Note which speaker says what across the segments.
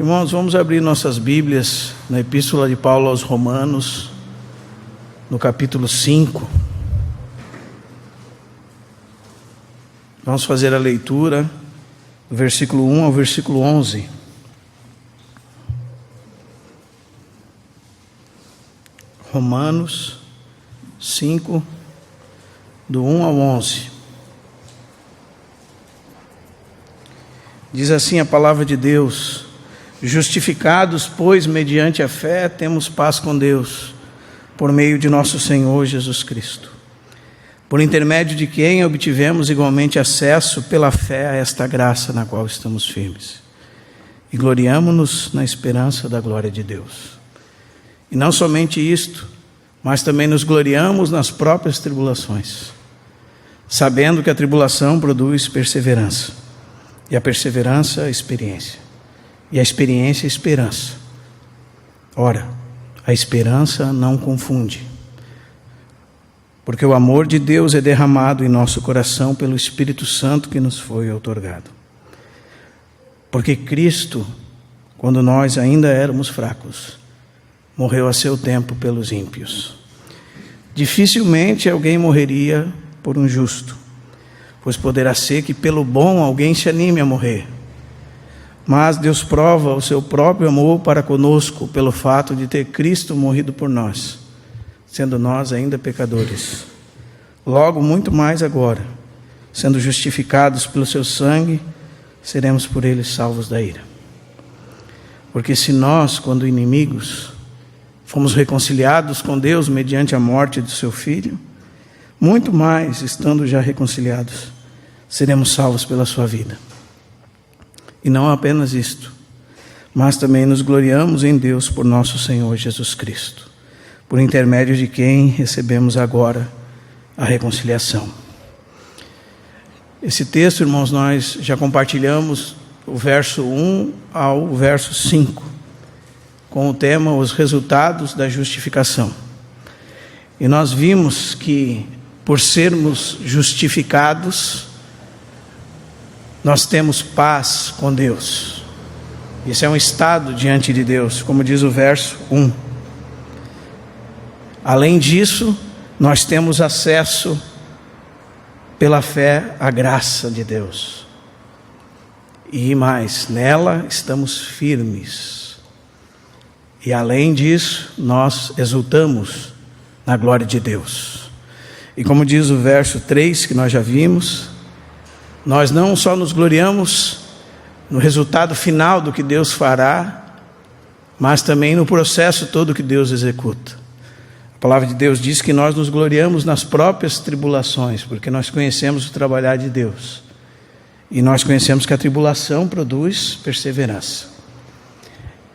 Speaker 1: Irmãos, vamos abrir nossas Bíblias na Epístola de Paulo aos Romanos, no capítulo 5. Vamos fazer a leitura do versículo 1 ao versículo 11. Romanos 5, do 1 ao 11. Diz assim a palavra de Deus: justificados, pois, mediante a fé, temos paz com Deus, por meio de nosso Senhor Jesus Cristo, por intermédio de quem obtivemos igualmente acesso pela fé a esta graça na qual estamos firmes, e gloriamo-nos na esperança da glória de Deus. E não somente isto, mas também nos gloriamos nas próprias tribulações, sabendo que a tribulação produz perseverança, e a perseverança, experiência, e a experiência, esperança. Ora, a esperança não confunde, porque o amor de Deus é derramado em nosso coração pelo Espírito Santo que nos foi outorgado. Porque Cristo, quando nós ainda éramos fracos, morreu a seu tempo pelos ímpios. Dificilmente alguém morreria por um justo, pois poderá ser que pelo bom alguém se anime a morrer. Mas Deus prova o seu próprio amor para conosco pelo fato de ter Cristo morrido por nós, sendo nós ainda pecadores. Logo, muito mais agora, sendo justificados pelo seu sangue, seremos por ele salvos da ira. Porque se nós, quando inimigos, fomos reconciliados com Deus mediante a morte do seu Filho, muito mais, estando já reconciliados, seremos salvos pela sua vida. E não apenas isto, mas também nos gloriamos em Deus por nosso Senhor Jesus Cristo, por intermédio de quem recebemos agora a reconciliação. Esse texto, irmãos, nós já compartilhamos o verso 1 ao verso 5, com o tema Os Resultados da Justificação. E nós vimos que, por sermos justificados, nós temos paz com Deus. Isso é um estado diante de Deus, como diz o verso 1. Além disso, nós temos acesso pela fé à graça de Deus. E mais, nela estamos firmes. E além disso, nós exultamos na glória de Deus. E como diz o verso 3 que nós já vimos, nós não só nos gloriamos no resultado final do que Deus fará, mas também no processo todo que Deus executa. A palavra de Deus diz que nós nos gloriamos nas próprias tribulações, porque nós conhecemos o trabalhar de Deus. E nós conhecemos que a tribulação produz perseverança.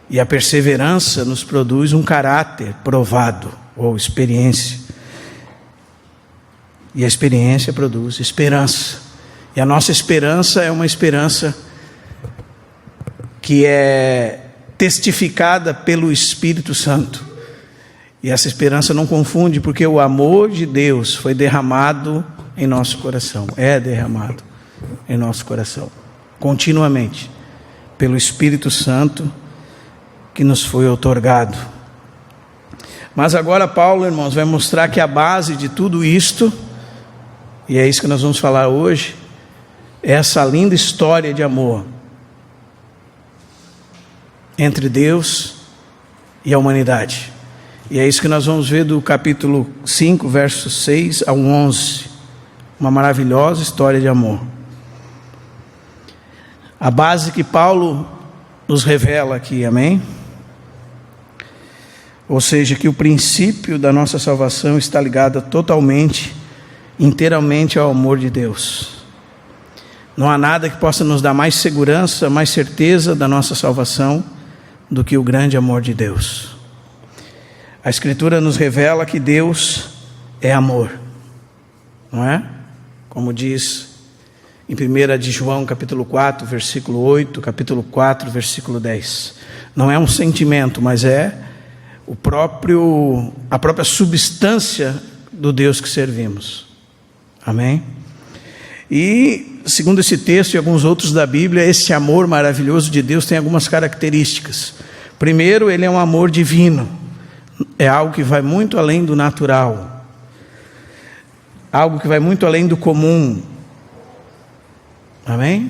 Speaker 1: E a perseverança nos produz um caráter provado, ou experiência. E a experiência produz esperança. E a nossa esperança é uma esperança que é testificada pelo Espírito Santo. E essa esperança não confunde, porque o amor de Deus foi derramado em nosso coração. É derramado em nosso coração, continuamente, pelo Espírito Santo que nos foi outorgado. Mas agora Paulo, irmãos, vai mostrar que a base de tudo isto, e é isso que nós vamos falar hoje, é essa linda história de amor entre Deus e a humanidade. E é isso que nós vamos ver do capítulo 5, versos 6 ao 11. Uma maravilhosa história de amor. A base que Paulo nos revela aqui, amém? Ou seja, que o princípio da nossa salvação está ligado totalmente, inteiramente ao amor de Deus. Não há nada que possa nos dar mais segurança, mais certeza da nossa salvação do que o grande amor de Deus. A Escritura nos revela que Deus é amor, não é? Como diz em 1 de João, capítulo 4, versículo 8, capítulo 4, versículo 10. Não é um sentimento, mas é a própria substância do Deus que servimos. Amém? E segundo esse texto e alguns outros da Bíblia, esse amor maravilhoso de Deus tem algumas características. Primeiro, ele é um amor divino. É algo que vai muito além do natural. Algo que vai muito além do comum. Amém?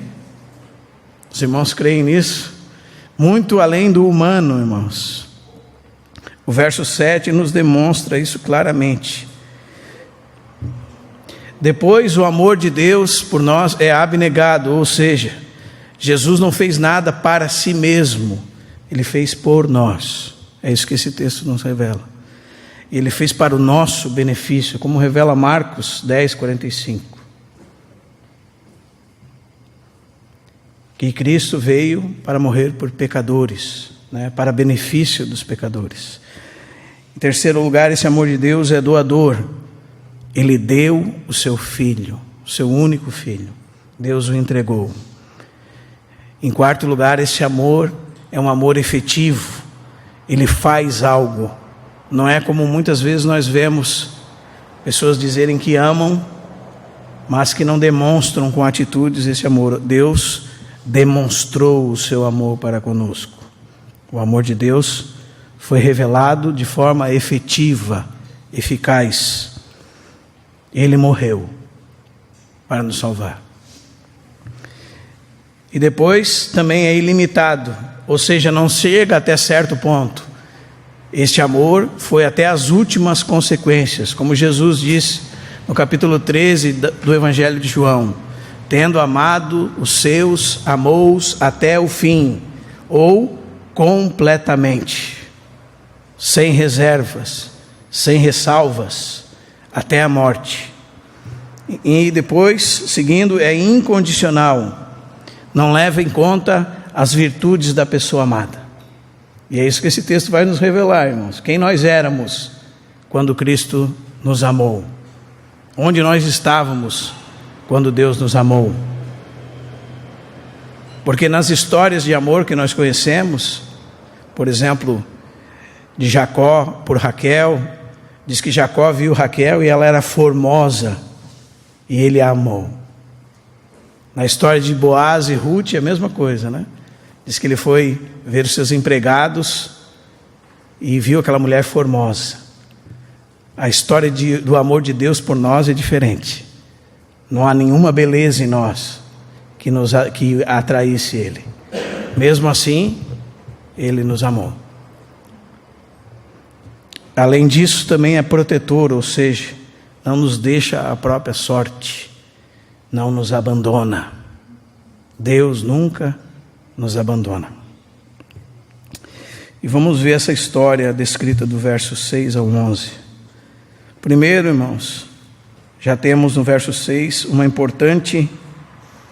Speaker 1: Os irmãos creem nisso? Muito além do humano, irmãos. O verso 7 nos demonstra isso claramente. Depois, o amor de Deus por nós é abnegado, ou seja, Jesus não fez nada para si mesmo, Ele fez por nós. É isso que esse texto nos revela. Ele fez para o nosso benefício, como revela Marcos 10, 45. Que Cristo veio para morrer por pecadores, para benefício dos pecadores. Em terceiro lugar, esse amor de Deus é doador. Ele deu o seu filho, o seu único filho. Deus o entregou. Em quarto lugar, esse amor é um amor efetivo. Ele faz algo. Não é como muitas vezes nós vemos pessoas dizerem que amam, mas que não demonstram com atitudes esse amor. Deus demonstrou o seu amor para conosco. O amor de Deus foi revelado de forma efetiva, eficaz. Ele morreu para nos salvar. E depois também é ilimitado, ou seja, não chega até certo ponto. Este amor foi até as últimas consequências, como Jesus disse no capítulo 13 do Evangelho de João: tendo amado os seus, amou-os até o fim, ou completamente, sem reservas, sem ressalvas, até a morte. E depois, seguindo, é incondicional, não leva em conta as virtudes da pessoa amada. E é isso que esse texto vai nos revelar, irmãos. Quem nós éramos quando Cristo nos amou? Onde nós estávamos quando Deus nos amou? Porque nas histórias de amor que nós conhecemos, por exemplo, de Jacó por Raquel, diz que Jacó viu Raquel e ela era formosa e ele a amou. Na história de Boaz e Ruth é a mesma coisa, né? Diz que ele foi ver os seus empregados e viu aquela mulher formosa. A história do amor de Deus por nós é diferente. Não há nenhuma beleza em nós que atraísse Ele. Mesmo assim, Ele nos amou. Além disso, também é protetor, ou seja, não nos deixa à própria sorte, não nos abandona. Deus nunca nos abandona. E vamos ver essa história descrita do verso 6 ao 11. Primeiro, irmãos, já temos no verso 6 uma importante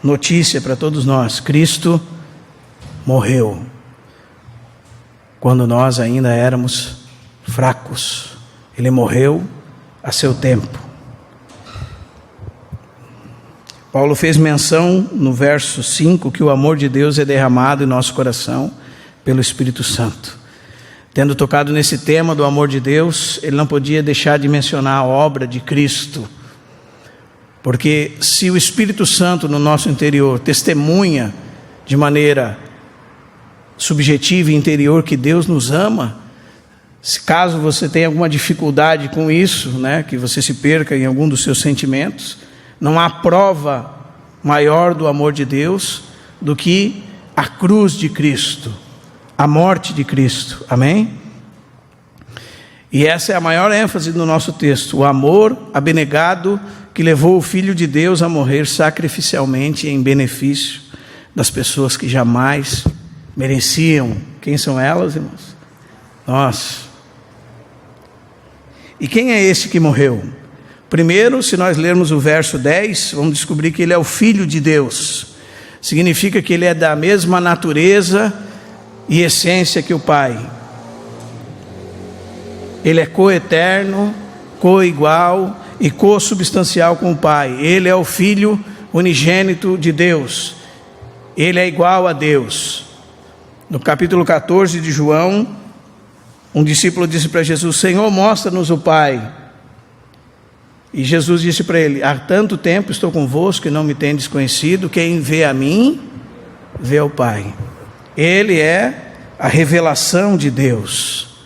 Speaker 1: notícia para todos nós: Cristo morreu quando nós ainda éramos fracos. Ele morreu a seu tempo. Paulo fez menção no verso 5 que o amor de Deus é derramado em nosso coração pelo Espírito Santo. Tendo tocado nesse tema do amor de Deus, ele não podia deixar de mencionar a obra de Cristo. Porque se o Espírito Santo no nosso interior testemunha de maneira subjetiva e interior que Deus nos ama, se caso você tenha alguma dificuldade com isso, que você se perca em algum dos seus sentimentos, não há prova maior do amor de Deus do que a cruz de Cristo, a morte de Cristo, amém? E essa é a maior ênfase do nosso texto: o amor abnegado que levou o Filho de Deus a morrer sacrificialmente em benefício das pessoas que jamais mereciam. Quem são elas, irmãos? Nós. E quem é esse que morreu? Primeiro, se nós lermos o verso 10, vamos descobrir que ele é o Filho de Deus. Significa que ele é da mesma natureza e essência que o Pai. Ele é coeterno, coigual e consubstancial com o Pai. Ele é o Filho unigênito de Deus. Ele é igual a Deus. No capítulo 14 de João, um discípulo disse para Jesus: Senhor, mostra-nos o Pai. E Jesus disse para ele: há tanto tempo estou convosco e não me tendes conhecido, quem vê a mim, vê o Pai. Ele é a revelação de Deus,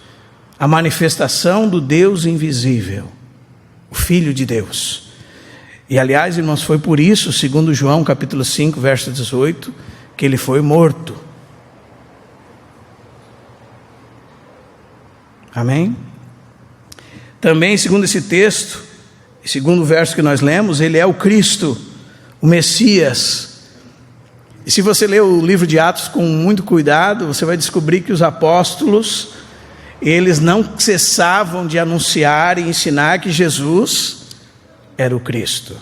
Speaker 1: a manifestação do Deus invisível, o Filho de Deus. E aliás, irmãos, foi por isso, segundo João capítulo 5, verso 18, que ele foi morto. Amém? Também, segundo esse texto, segundo o verso que nós lemos, ele é o Cristo, o Messias. E se você ler o livro de Atos com muito cuidado, você vai descobrir que os apóstolos, eles não cessavam de anunciar e ensinar que Jesus era o Cristo.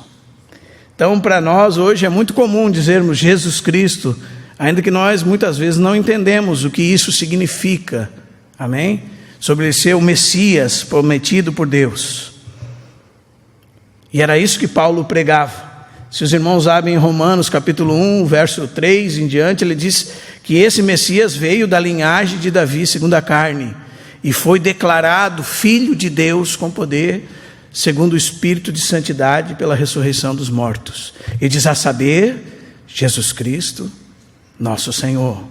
Speaker 1: Então, para nós hoje é muito comum dizermos Jesus Cristo, ainda que nós muitas vezes não entendemos o que isso significa. Amém? Sobre ele ser o Messias prometido por Deus. E era isso que Paulo pregava. Se os irmãos abrem em Romanos capítulo 1, verso 3 em diante, ele diz que esse Messias veio da linhagem de Davi segundo a carne, e foi declarado Filho de Deus com poder, segundo o Espírito de santidade, pela ressurreição dos mortos. E diz a saber, Jesus Cristo, nosso Senhor.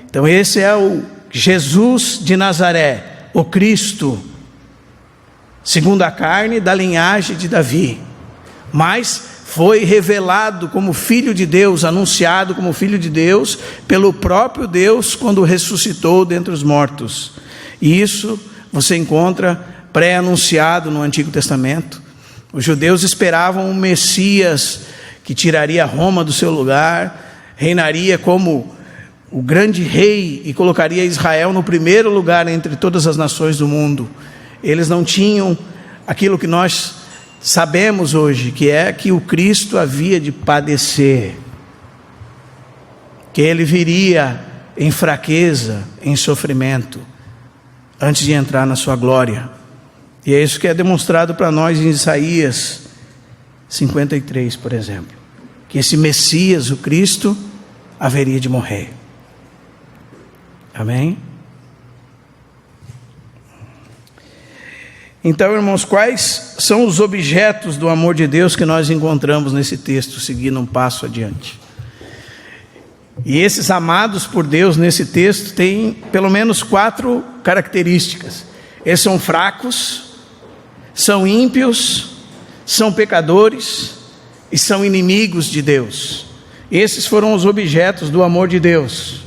Speaker 1: Então esse é o Jesus de Nazaré, o Cristo, segundo a carne, da linhagem de Davi, mas foi revelado como Filho de Deus, anunciado como Filho de Deus, pelo próprio Deus, quando ressuscitou dentre os mortos. E isso você encontra pré-anunciado no Antigo Testamento. Os judeus esperavam um Messias que tiraria Roma do seu lugar, reinaria como o grande rei e colocaria Israel no primeiro lugar entre todas as nações do mundo. Eles não tinham aquilo que nós sabemos hoje, que é que o Cristo havia de padecer, que ele viria em fraqueza, em sofrimento, antes de entrar na sua glória. E é isso que é demonstrado para nós em Isaías 53, por exemplo, que esse Messias, o Cristo, haveria de morrer. Amém? Então, irmãos, quais são os objetos do amor de Deus que nós encontramos nesse texto, seguindo um passo adiante? E esses amados por Deus nesse texto têm pelo menos 4 características. Eles são fracos, são ímpios, são pecadores e são inimigos de Deus. Esses foram os objetos do amor de Deus,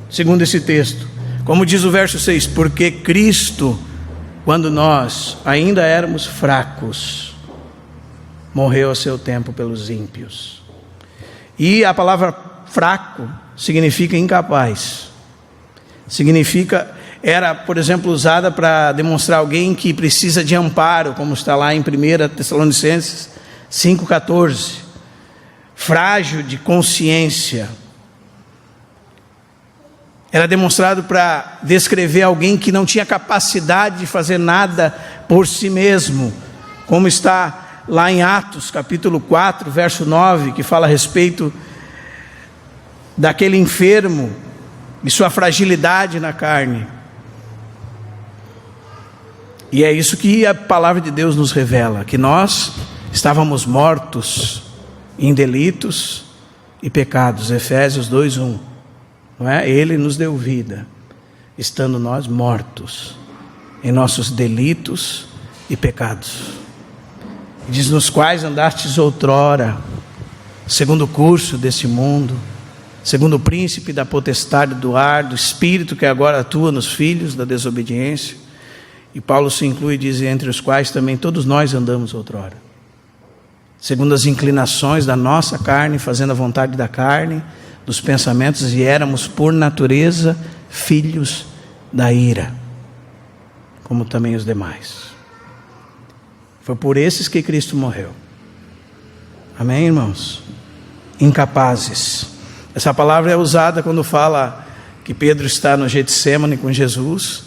Speaker 1: segundo esse texto. Como diz o verso 6, porque Cristo, quando nós ainda éramos fracos, morreu a seu tempo pelos ímpios. E a palavra fraco significa incapaz. Era, por exemplo, usada para demonstrar alguém que precisa de amparo, como está lá em 1 Tessalonicenses 5,14. Frágil de consciência. Era demonstrado para descrever alguém que não tinha capacidade de fazer nada por si mesmo, como está lá em Atos capítulo 4, verso 9, que fala a respeito daquele enfermo e sua fragilidade na carne. E é isso que a palavra de Deus nos revela, que nós estávamos mortos em delitos e pecados. Efésios 2:1. Não é? Ele nos deu vida, estando nós mortos em nossos delitos e pecados. Diz: nos quais andastes outrora, segundo o curso desse mundo, segundo o príncipe da potestade do ar, do espírito que agora atua nos filhos da desobediência. E Paulo se inclui e diz: entre os quais também todos nós andamos outrora, segundo as inclinações da nossa carne, fazendo a vontade da carne, dos pensamentos, e éramos por natureza filhos da ira, como também os demais. Foi por esses que Cristo morreu. Amém, irmãos? Incapazes. Essa palavra é usada quando fala que Pedro está no Getsêmani com Jesus,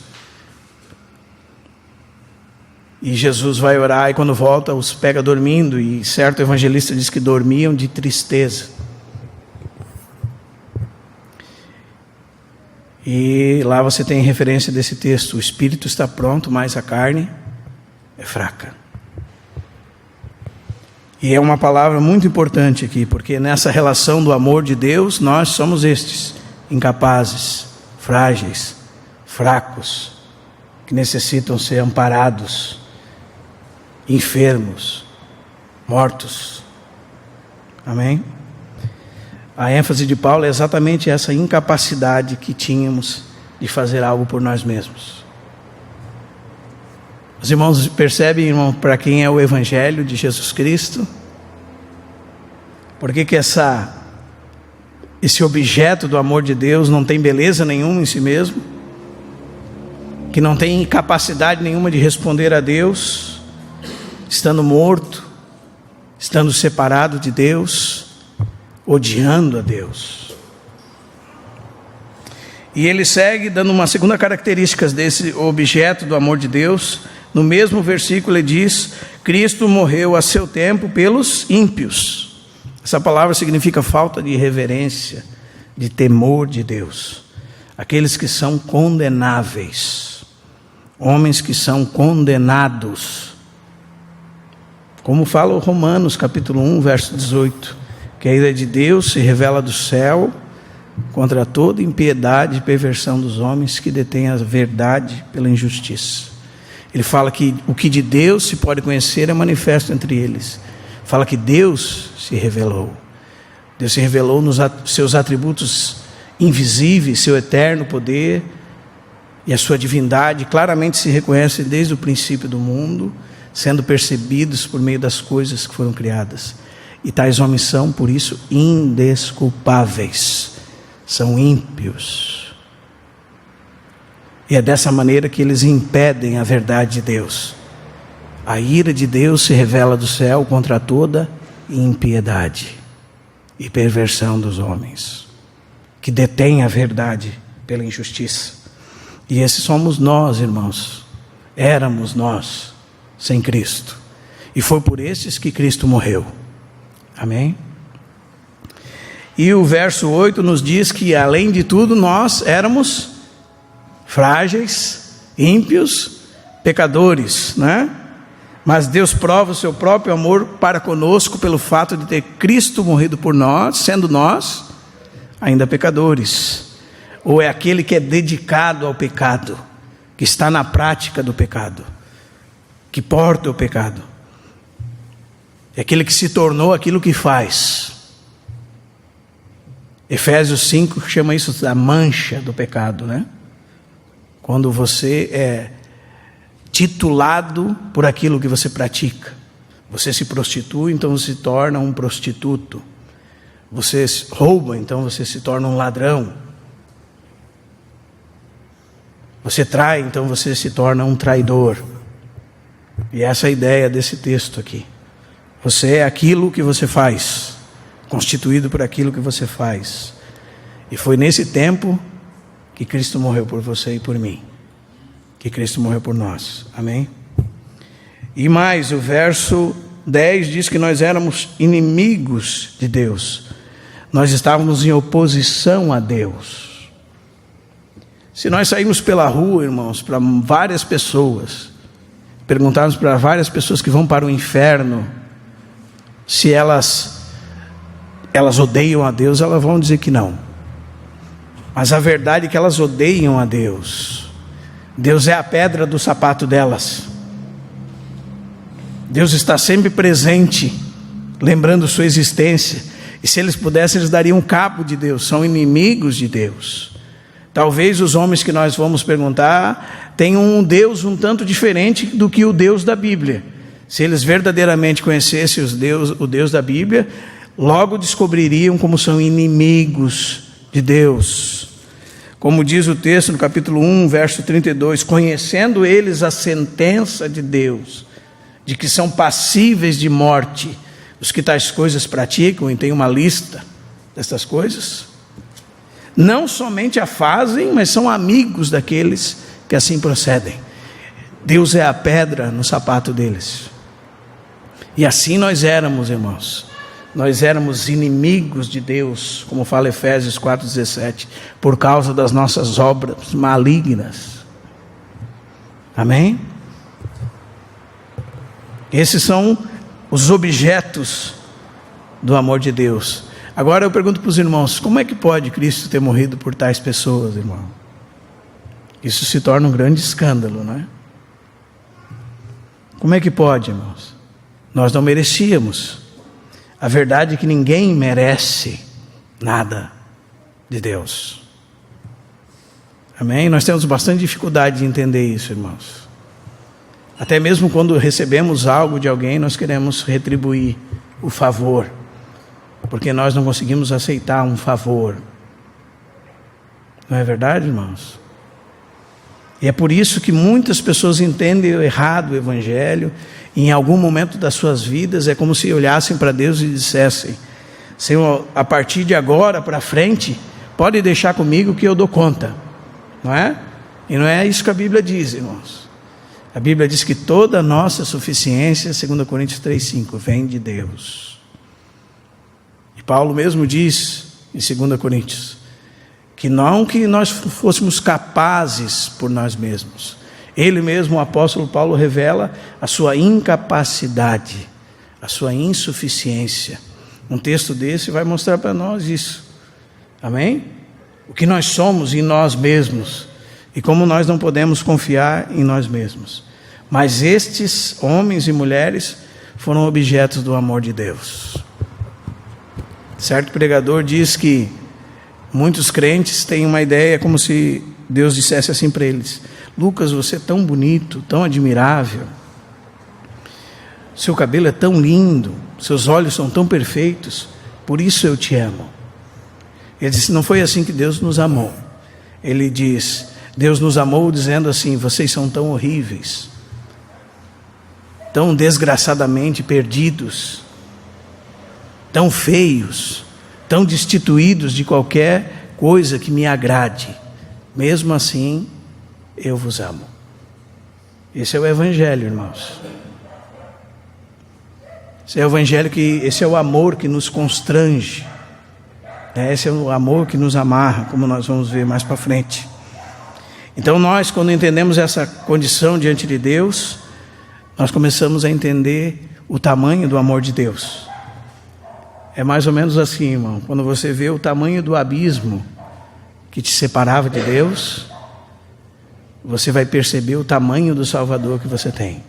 Speaker 1: e Jesus vai orar, e quando volta os pega dormindo, e certo evangelista diz que dormiam de tristeza. E lá você tem referência desse texto: o espírito está pronto, mas a carne é fraca. E é uma palavra muito importante aqui, porque nessa relação do amor de Deus, nós somos estes, incapazes, frágeis, fracos, que necessitam ser amparados, enfermos, mortos. Amém? A ênfase de Paulo é exatamente essa incapacidade que tínhamos de fazer algo por nós mesmos. Os irmãos percebem, irmão, para quem é o Evangelho de Jesus Cristo? Por que esse objeto do amor de Deus não tem beleza nenhuma em si mesmo? Que não tem capacidade nenhuma de responder a Deus, estando morto, estando separado de Deus, odiando a Deus. E ele segue dando uma segunda característica desse objeto do amor de Deus. No mesmo versículo ele diz: Cristo morreu a seu tempo pelos ímpios. Essa palavra significa falta de reverência, de temor de Deus. Aqueles que são condenáveis, homens que são condenados. Como fala o Romanos capítulo 1, verso 18, que a ira de Deus se revela do céu contra toda impiedade e perversão dos homens que detêm a verdade pela injustiça. Ele fala que o que de Deus se pode conhecer é manifesto entre eles. Fala que Deus se revelou. Deus se revelou nos seus atributos invisíveis, seu eterno poder e a sua divindade claramente se reconhecem desde o princípio do mundo, sendo percebidos por meio das coisas que foram criadas. E tais homens são, por isso, indesculpáveis. São ímpios. E é dessa maneira que eles impedem a verdade de Deus. A ira de Deus se revela do céu contra toda impiedade e perversão dos homens, que detêm a verdade pela injustiça. E esses somos nós, irmãos. Éramos nós, sem Cristo. E foi por esses que Cristo morreu. Amém? E o verso 8 nos diz que, além de tudo, nós éramos frágeis, ímpios, pecadores, né? Mas Deus prova o seu próprio amor para conosco pelo fato de ter Cristo morrido por nós, sendo nós ainda pecadores. Ou é aquele que é dedicado ao pecado, que está na prática do pecado, que porta o pecado. É aquele que se tornou aquilo que faz. Efésios 5 chama isso da mancha do pecado, né? Quando você é titulado por aquilo que você pratica. Você se prostitui, então você se torna um prostituto. Você rouba, então você se torna um ladrão. Você trai, então você se torna um traidor. E essa é a ideia desse texto aqui. Você é aquilo que você faz, constituído por aquilo que você faz. E foi nesse tempo que Cristo morreu por você e por mim, que Cristo morreu por nós. Amém? E mais, o verso 10 diz que nós éramos inimigos de Deus. Nós estávamos em oposição a Deus. Se nós sairmos pela rua, irmãos, para várias pessoas, perguntarmos para várias pessoas que vão para o inferno, se elas odeiam a Deus, elas vão dizer que não. Mas a verdade é que elas odeiam a Deus. Deus é a pedra do sapato delas. Deus está sempre presente, lembrando sua existência. E se eles pudessem, eles dariam cabo de Deus. São inimigos de Deus. Talvez os homens que nós vamos perguntar tenham um Deus um tanto diferente do que o Deus da Bíblia. Se eles verdadeiramente conhecessem o Deus da Bíblia, logo descobririam como são inimigos de Deus. Como diz o texto no capítulo 1, verso 32, conhecendo eles a sentença de Deus, de que são passíveis de morte os que tais coisas praticam, e tem uma lista dessas coisas, não somente a fazem, mas são amigos daqueles que assim procedem. Deus é a pedra no sapato deles. E assim nós éramos, irmãos. Nós éramos inimigos de Deus, como fala Efésios 4,17, por causa das nossas obras malignas. Amém? Esses são os objetos do amor de Deus. Agora eu pergunto para os irmãos, como é que pode Cristo ter morrido por tais pessoas, irmão? Isso se torna um grande escândalo, não é? Como é que pode, irmãos? Nós não merecíamos. A verdade é que ninguém merece nada de Deus. Amém? Nós temos bastante dificuldade de entender isso, irmãos. Até mesmo quando recebemos algo de alguém, nós queremos retribuir o favor, porque nós não conseguimos aceitar um favor. Não é verdade, irmãos? E é por isso que muitas pessoas entendem errado o Evangelho. Em algum momento das suas vidas é como se olhassem para Deus e dissessem: Senhor, a partir de agora para frente, pode deixar comigo que eu dou conta. Não é? E não é isso que a Bíblia diz, irmãos. A Bíblia diz que toda a nossa suficiência, 2 Coríntios 3,5, vem de Deus. E Paulo mesmo diz em 2 Coríntios que não que nós fôssemos capazes por nós mesmos. Ele mesmo, o apóstolo Paulo, revela a sua incapacidade, a sua insuficiência. Um texto desse vai mostrar para nós isso. Amém? O que nós somos em nós mesmos e como nós não podemos confiar em nós mesmos. Mas estes homens e mulheres foram objetos do amor de Deus. Certo pregador diz que muitos crentes têm uma ideia como se Deus dissesse assim para eles: Lucas, você é tão bonito, tão admirável, seu cabelo é tão lindo, seus olhos são tão perfeitos, por isso eu te amo. Ele disse: não foi assim que Deus nos amou. Ele diz: Deus nos amou dizendo assim: vocês são tão horríveis, tão desgraçadamente perdidos, tão feios, tão destituídos de qualquer coisa que me agrade. Mesmo assim, eu vos amo. Esse é o Evangelho, irmãos. Esse é o Evangelho esse é o amor que nos constrange. Esse é o amor que nos amarra, como nós vamos ver mais para frente. Então nós, quando entendemos essa condição diante de Deus, nós começamos a entender o tamanho do amor de Deus. É mais ou menos assim, irmão. Quando você vê o tamanho do abismo que te separava de Deus, você vai perceber o tamanho do Salvador que você tem.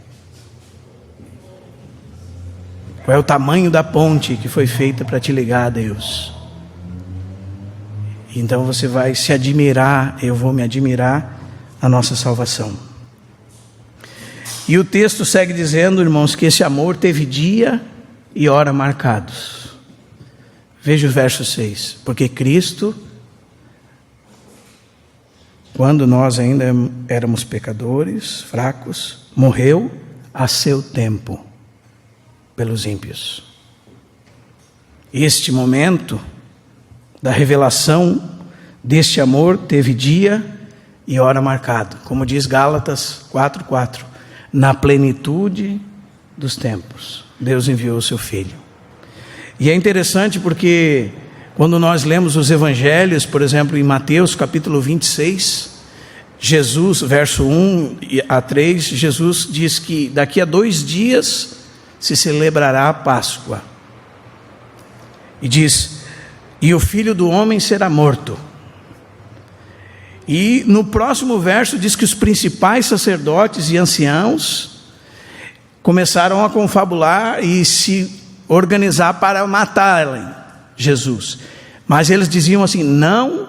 Speaker 1: Qual é o tamanho da ponte que foi feita para te ligar a Deus? Então você vai se admirar, eu vou me admirar na nossa salvação. E o texto segue dizendo, irmãos, que esse amor teve dia e hora marcados. Veja o verso 6. Porque Cristo, quando nós ainda éramos pecadores, fracos, morreu a seu tempo pelos ímpios. Este momento da revelação deste amor teve dia e hora marcado, como diz Gálatas 4:4. Na plenitude dos tempos, Deus enviou o seu Filho. E é interessante porque quando nós lemos os evangelhos, por exemplo, em Mateus capítulo 26, Jesus, verso 1 a 3, Jesus diz que daqui a 2 dias se celebrará a Páscoa. E diz: e o Filho do Homem será morto. E no próximo verso diz que os principais sacerdotes e anciãos começaram a confabular e se organizar para matarem Jesus. Mas eles diziam assim: não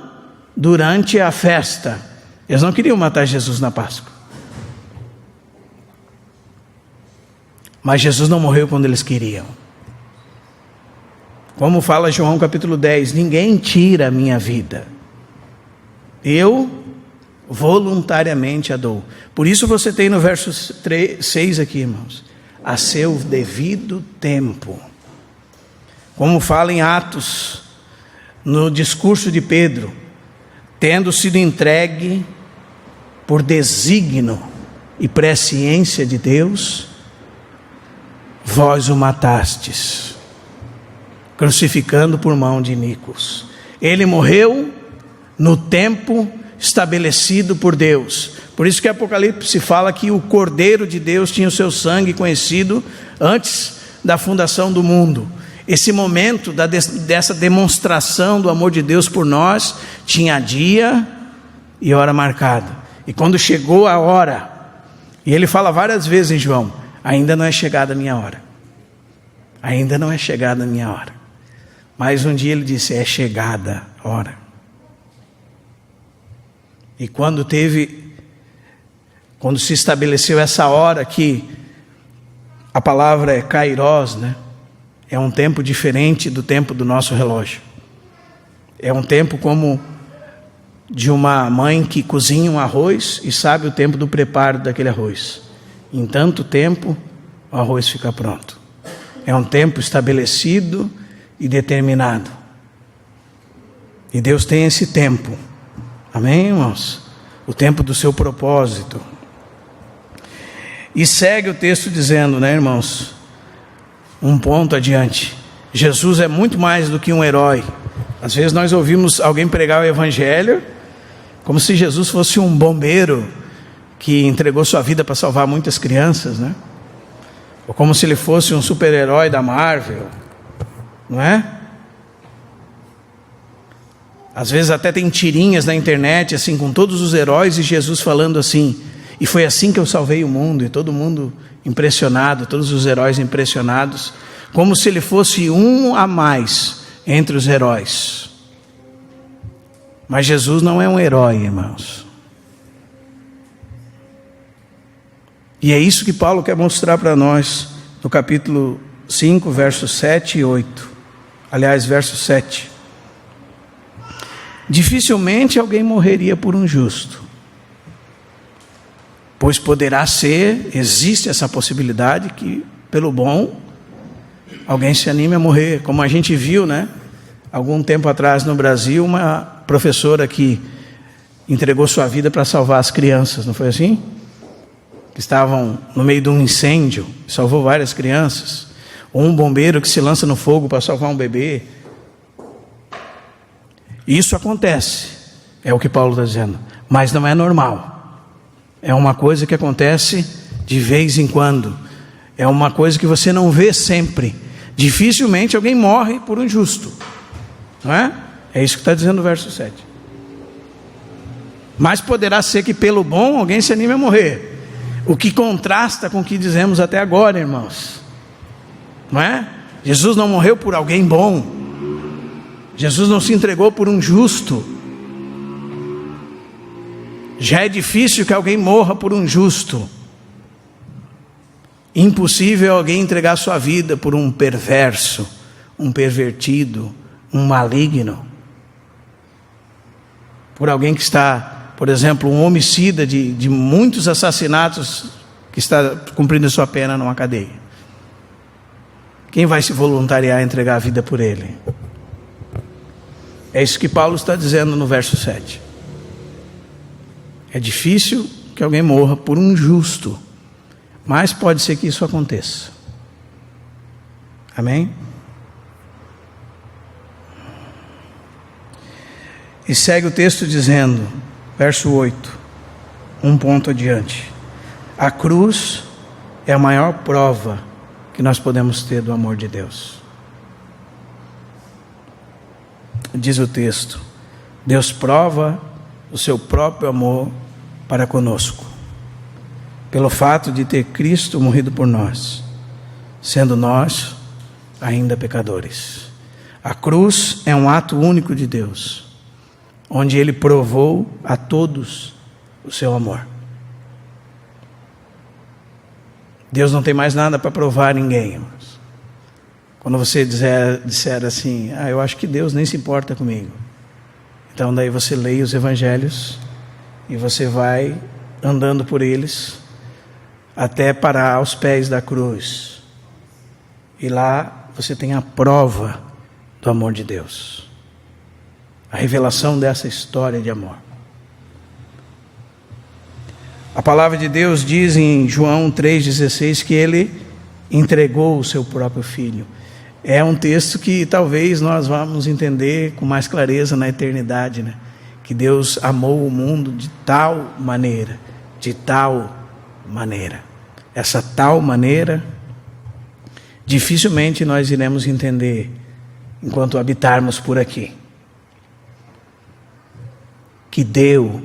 Speaker 1: durante a festa. Eles não queriam matar Jesus na Páscoa. Mas Jesus não morreu quando eles queriam. Como fala João capítulo 10, ninguém tira a minha vida, eu voluntariamente a dou. Por isso você tem no verso 6 aqui, irmãos, a seu devido tempo. Como fala em Atos, no discurso de Pedro, tendo sido entregue por desígnio e presciência de Deus, vós o matastes, crucificando por mão de iníquos. Ele morreu no tempo estabelecido por Deus. Por isso que Apocalipse fala que o Cordeiro de Deus tinha o seu sangue conhecido antes da fundação do mundo. Esse momento dessa demonstração do amor de Deus por nós tinha dia e hora marcada. E quando chegou a hora, e ele fala várias vezes em João: ainda não é chegada a minha hora. Ainda não é chegada a minha hora. Mas um dia ele disse: é chegada a hora. E quando se estabeleceu essa hora, que a palavra é kairos, né? É um tempo diferente do tempo do nosso relógio. É um tempo como de uma mãe que cozinha um arroz e sabe o tempo do preparo daquele arroz. Em tanto tempo, o arroz fica pronto. É um tempo estabelecido e determinado. E Deus tem esse tempo. Amém, irmãos? O tempo do seu propósito. E segue o texto dizendo, né, irmãos? Um ponto adiante. Jesus é muito mais do que um herói. Às vezes nós ouvimos alguém pregar o evangelho como se Jesus fosse um bombeiro que entregou sua vida para salvar muitas crianças, né? Ou como se ele fosse um super-herói da Marvel, não é? Às vezes até tem tirinhas na internet assim, com todos os heróis e Jesus falando assim: e foi assim que eu salvei o mundo. E todo mundo impressionado, todos os heróis impressionados, como se ele fosse um a mais entre os heróis. Mas Jesus não é um herói, irmãos. E é isso que Paulo quer mostrar para nós no capítulo 5, versos 7 e 8. Aliás, verso 7. Dificilmente alguém morreria por um justo, pois poderá ser, existe essa possibilidade que pelo bom alguém se anime a morrer, como a gente viu, né? Algum tempo atrás no Brasil, uma professora que entregou sua vida para salvar as crianças, não foi assim? Que estavam no meio de um incêndio, salvou várias crianças. Ou um bombeiro que se lança no fogo para salvar um bebê. Isso acontece, é o que Paulo está dizendo, mas não é normal. É uma coisa que acontece de vez em quando. É uma coisa que você não vê sempre. Dificilmente alguém morre por um justo, não é? É isso que está dizendo o verso 7. Mas poderá ser que pelo bom alguém se anime a morrer. O que contrasta com o que dizemos até agora, irmãos. Não é? Jesus não morreu por alguém bom. Jesus não se entregou por um justo. Já é difícil que alguém morra por um justo. Impossível alguém entregar sua vida por um perverso, um pervertido, um maligno. Por alguém que está, por exemplo, um homicida de muitos assassinatos, que está cumprindo sua pena numa cadeia. Quem vai se voluntariar a entregar a vida por ele? É isso que Paulo está dizendo no verso 7. É difícil que alguém morra por um justo, mas pode ser que isso aconteça. Amém? E segue o texto dizendo, verso 8, um ponto adiante: a cruz é a maior prova que nós podemos ter do amor de Deus. Diz o texto: Deus prova o seu próprio amor para conosco, pelo fato de ter Cristo morrido por nós, sendo nós ainda pecadores. A cruz é um ato único de Deus, onde Ele provou a todos o seu amor. Deus não tem mais nada para provar a ninguém, irmãos. Quando você disser assim: eu acho que Deus nem se importa comigo, então daí você lê os evangelhos e você vai andando por eles até parar aos pés da cruz, e lá você tem a prova do amor de Deus, a revelação dessa história de amor. A palavra de Deus diz em João 3,16 que Ele entregou o seu próprio Filho. É um texto que talvez nós vamos entender com mais clareza na eternidade, né? Que Deus amou o mundo de tal maneira, essa tal maneira, dificilmente nós iremos entender enquanto habitarmos por aqui, que deu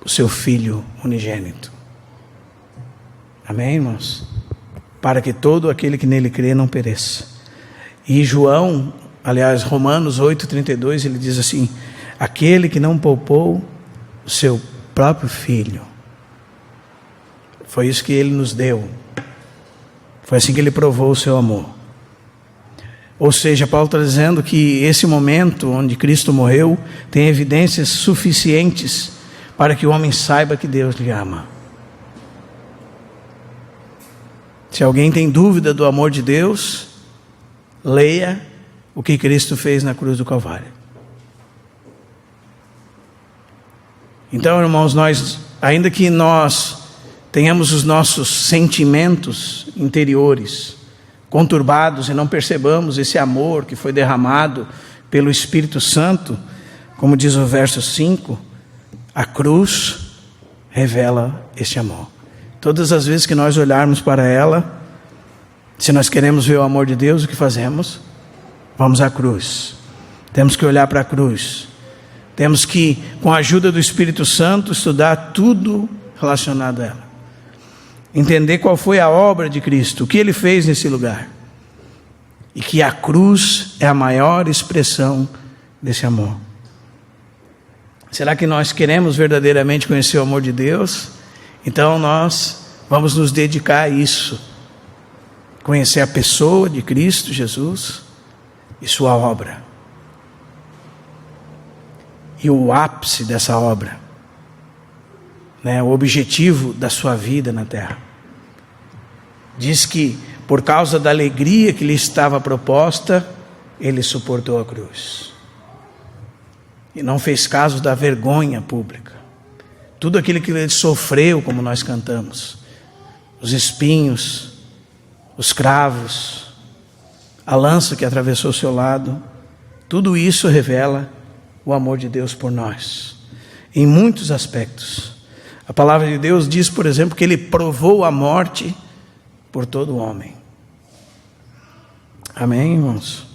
Speaker 1: o seu Filho unigênito. Amém, irmãos? Para que todo aquele que nele crê não pereça. E João, aliás, Romanos 8,32, ele diz assim: aquele que não poupou o seu próprio Filho, foi isso que ele nos deu, foi assim que ele provou o seu amor. Ou seja, Paulo está dizendo que esse momento onde Cristo morreu tem evidências suficientes para que o homem saiba que Deus lhe ama. Se alguém tem dúvida do amor de Deus, leia o que Cristo fez na cruz do Calvário. Então, irmãos, ainda que nós tenhamos os nossos sentimentos interiores conturbados e não percebamos esse amor que foi derramado pelo Espírito Santo, como diz o verso 5, a cruz revela esse amor. Todas as vezes que nós olharmos para ela, se nós queremos ver o amor de Deus, o que fazemos? Vamos à cruz. Temos que olhar para a cruz. Temos que, com a ajuda do Espírito Santo, estudar tudo relacionado a ela. Entender qual foi a obra de Cristo, o que Ele fez nesse lugar. E que a cruz é a maior expressão desse amor. Será que nós queremos verdadeiramente conhecer o amor de Deus? Então nós vamos nos dedicar a isso. Conhecer a pessoa de Cristo Jesus e sua obra. E o ápice dessa obra, o objetivo da sua vida na terra. Diz que por causa da alegria que lhe estava proposta, ele suportou a cruz. E não fez caso da vergonha pública. Tudo aquilo que ele sofreu, como nós cantamos. Os espinhos, os cravos, a lança que atravessou o seu lado. Tudo isso revela o amor de Deus por nós. Em muitos aspectos. A palavra de Deus diz, por exemplo, que ele provou a morte por todo homem. Amém, irmãos?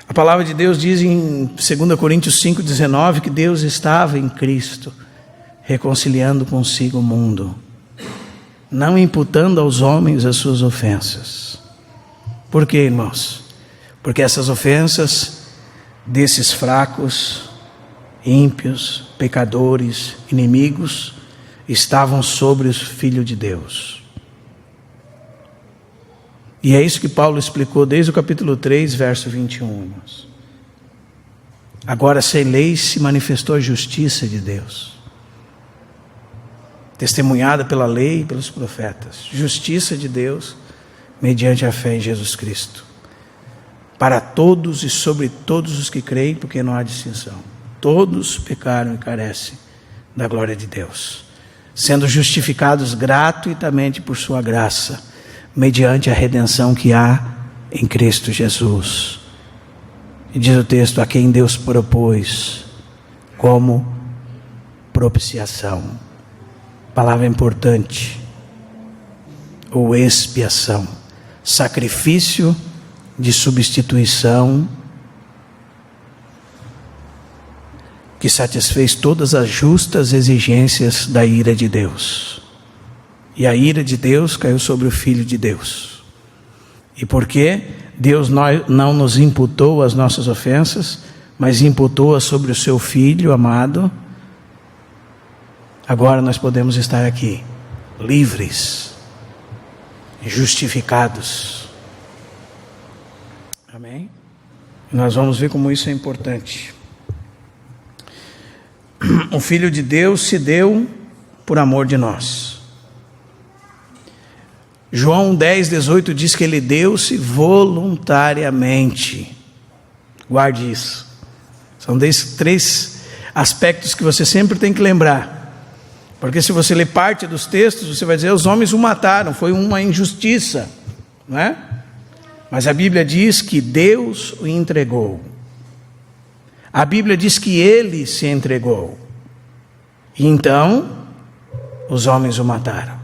Speaker 1: A palavra de Deus diz em 2 Coríntios 5,19 que Deus estava em Cristo, reconciliando consigo o mundo, não imputando aos homens as suas ofensas. Por quê, irmãos? Porque essas ofensas desses fracos, ímpios, pecadores, inimigos, estavam sobre o Filho de Deus. E é isso que Paulo explicou desde o capítulo 3, verso 21. Irmãos. Agora, sem lei se manifestou a justiça de Deus, testemunhada pela lei e pelos profetas. Justiça de Deus mediante a fé em Jesus Cristo. Para todos e sobre todos os que creem, porque não há distinção. Todos pecaram e carecem da glória de Deus, sendo justificados gratuitamente por sua graça, mediante a redenção que há em Cristo Jesus. E diz o texto, a quem Deus propôs como propiciação. Palavra importante. Ou expiação. Sacrifício de substituição que satisfez todas as justas exigências da ira de Deus. E a ira de Deus caiu sobre o Filho de Deus. E por quê? Deus não nos imputou as nossas ofensas, mas imputou-as sobre o seu Filho amado. Agora nós podemos estar aqui, livres, justificados. Amém? E nós vamos ver como isso é importante. O Filho de Deus se deu por amor de nós. João 10,18 diz que ele deu-se voluntariamente. Guarde isso. São três aspectos que você sempre tem que lembrar. Porque se você ler parte dos textos, você vai dizer, os homens o mataram, foi uma injustiça. Não é? Mas a Bíblia diz que Deus o entregou. A Bíblia diz que ele se entregou. E então, os homens o mataram.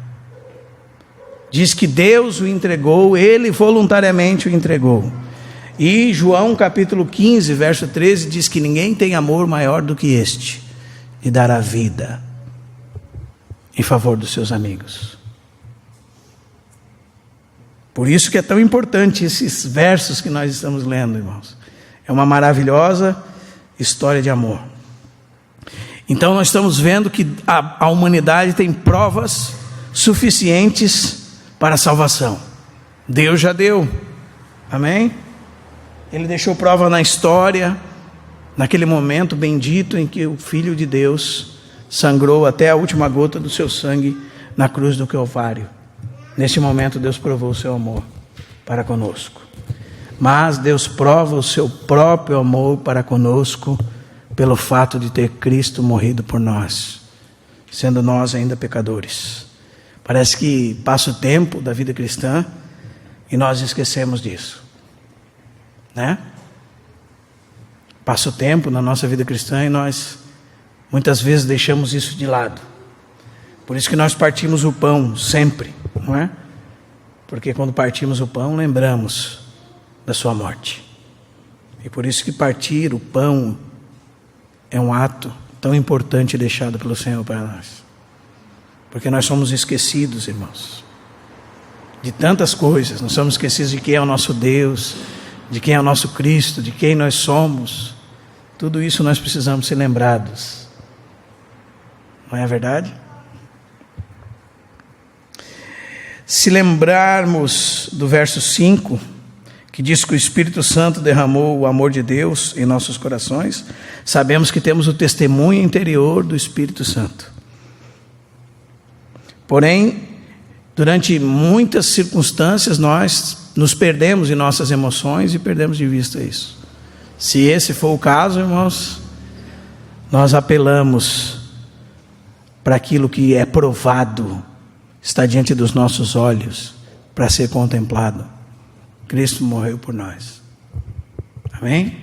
Speaker 1: Diz que Deus o entregou, Ele voluntariamente o entregou. E João capítulo 15, verso 13, diz que ninguém tem amor maior do que este, de dar a vida em favor dos seus amigos. Por isso que é tão importante esses versos que nós estamos lendo, irmãos. É uma maravilhosa história de amor. Então nós estamos vendo que a humanidade tem provas suficientes para a salvação. Deus já deu. Amém? Ele deixou prova na história, naquele momento bendito em que o Filho de Deus sangrou até a última gota do seu sangue na cruz do Calvário. Neste momento Deus provou o seu amor para conosco. Mas Deus prova o seu próprio amor para conosco pelo fato de ter Cristo morrido por nós, sendo nós ainda pecadores. Parece que passa o tempo da vida cristã e nós esquecemos disso, né? Passa o tempo na nossa vida cristã e nós muitas vezes deixamos isso de lado. Por isso que nós partimos o pão sempre, não é? Porque quando partimos o pão, lembramos da sua morte. E por isso que partir o pão é um ato tão importante deixado pelo Senhor para nós. Porque nós somos esquecidos, irmãos, de tantas coisas. Nós somos esquecidos de quem é o nosso Deus, de quem é o nosso Cristo, de quem nós somos. Tudo isso nós precisamos ser lembrados. Não é verdade? Se lembrarmos do verso 5, que diz que o Espírito Santo derramou o amor de Deus em nossos corações, sabemos que temos o testemunho interior do Espírito Santo. Porém, durante muitas circunstâncias, nós nos perdemos em nossas emoções e perdemos de vista isso. Se esse for o caso, irmãos, nós apelamos para aquilo que é provado, está diante dos nossos olhos, para ser contemplado. Cristo morreu por nós. Amém?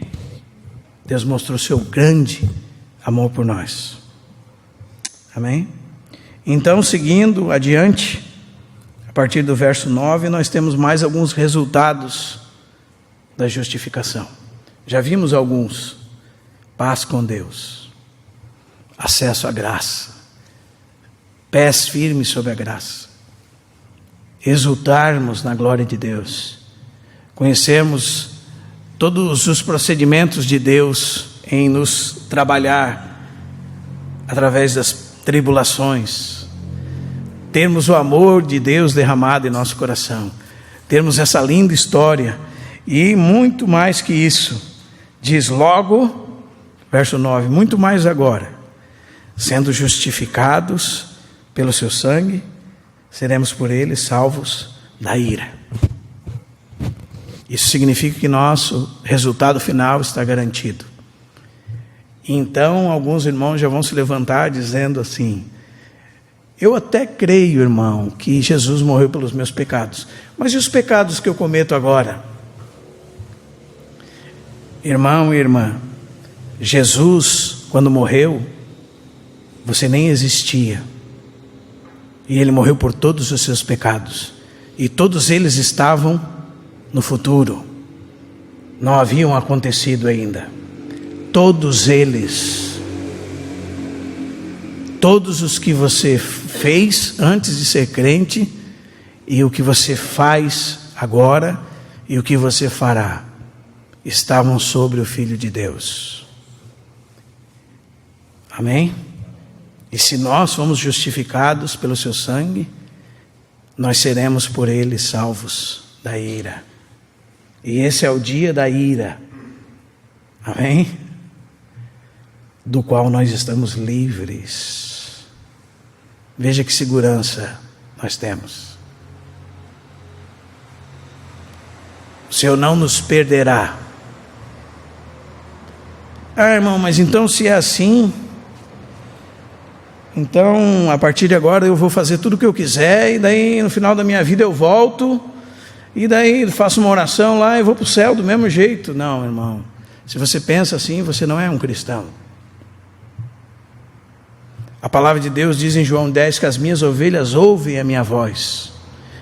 Speaker 1: Deus mostrou seu grande amor por nós. Amém? Então, seguindo adiante, a partir do verso 9, nós temos mais alguns resultados da justificação. Já vimos alguns: paz com Deus, acesso à graça, pés firmes sobre a graça, exultarmos na glória de Deus, conhecermos todos os procedimentos de Deus em nos trabalhar através das tribulações, termos o amor de Deus derramado em nosso coração, termos essa linda história e muito mais que isso. Diz logo, verso 9, muito mais agora, sendo justificados pelo seu sangue, seremos por ele salvos da ira. Isso significa que nosso resultado final está garantido. Então, alguns irmãos já vão se levantar dizendo assim: eu até creio, irmão, que Jesus morreu pelos meus pecados, mas e os pecados que eu cometo agora? Irmão e irmã, Jesus, quando morreu, você nem existia. E Ele morreu por todos os seus pecados. E todos eles estavam no futuro. Não haviam acontecido ainda. Todos eles. Todos os que você fez antes de ser crente, e o que você faz agora, e o que você fará, estavam sobre o Filho de Deus. Amém? E se nós fomos justificados pelo seu sangue, nós seremos por ele salvos da ira. E esse é o dia da ira. Amém? Do qual nós estamos livres. Veja que segurança nós temos. O Senhor não nos perderá. Ah, irmão, mas então se é assim, então a partir de agora eu vou fazer tudo o que eu quiser, e daí no final da minha vida eu volto, e daí faço uma oração lá e vou para o céu do mesmo jeito. Não, irmão, se você pensa assim, você não é um cristão. A palavra de Deus diz em João 10 que as minhas ovelhas ouvem a minha voz.